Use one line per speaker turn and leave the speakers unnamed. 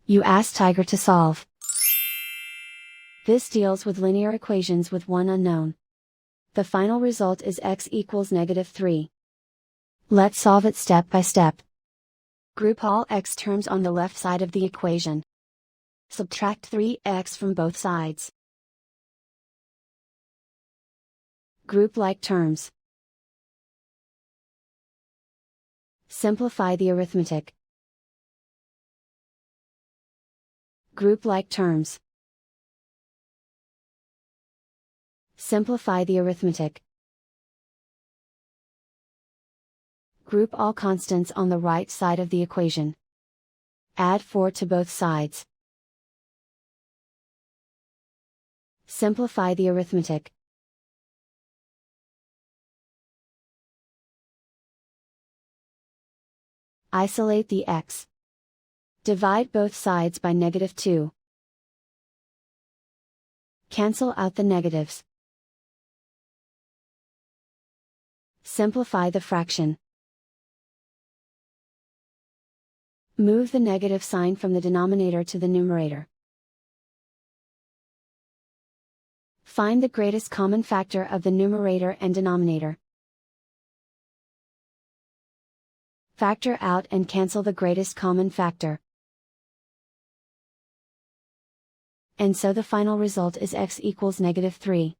You ask Tiger to solve. This deals with linear equations with one unknown. The final result is x equals -3. Let's solve it step by step. Group all x terms on the left side of the equation. Subtract 3x from both sides. Group like terms. Simplify the arithmetic. Group like terms. Simplify the arithmetic. Group all constants on the right side of the equation. Add 4 to both sides. Simplify the arithmetic. Isolate the x. Divide both sides by -2. Cancel out the negatives. Simplify the fraction. Move the negative sign from the denominator to the numerator. Find the greatest common factor of the numerator and denominator. Factor out and cancel the greatest common factor. And so the final result is x equals -3.